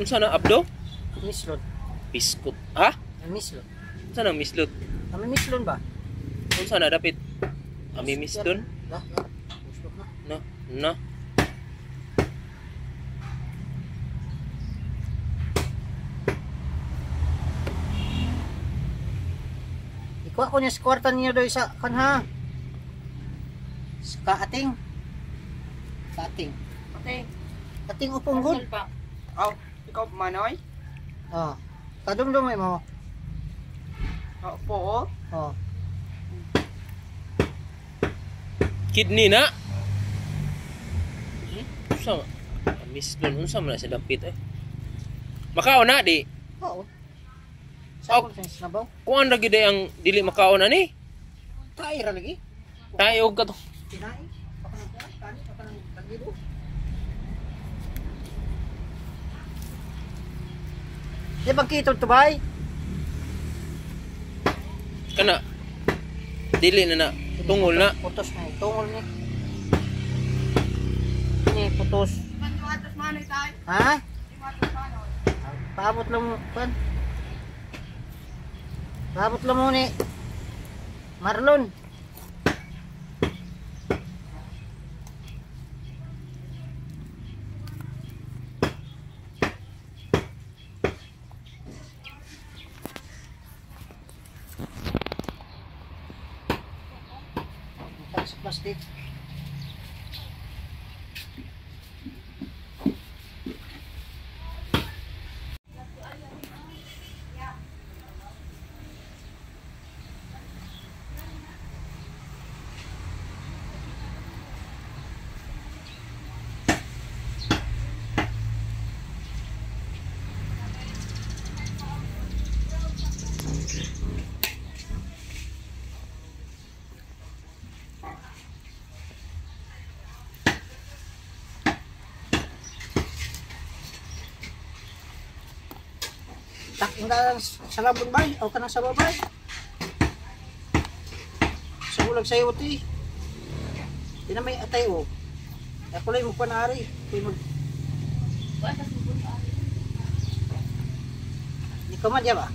Unsa na abdo? Mislot. Biskut. Ha? Mislot. Unsa na mislot? Kami mislon ba? Unsa na dapit? Ami miston? Lah, mislot na. Na. Ikuha ko niya sa kwarta niya doy sa kanha. Sa kaating. Kaating. Okay. Kating upong gud. Aw, ikaw manoy? Oh. Kadumdum mo. Po. Oh. Kidney na. Unsa? Miston unsa man na sa dapit eh. Makaon na di. Oo. Sa ko sa sinabaw. Kuan ra gid ang dili makaon ani. Tayo ra lagi. Tayo ka to. Tinai. Pakan ng tagido. Di bang kitong tubay? Kana. Dili na tungol na. Putos na. Tungol ni. Ini putos. Ha? Paabot lang mo. Paabot lang mo ni Marlon. Sa plastic. Taking ka sa labon ba? O ka na sa babay? Sa ulag sa'yo ito eh. Di na may atay o. Ako lang mo panari. Di ka madya ba?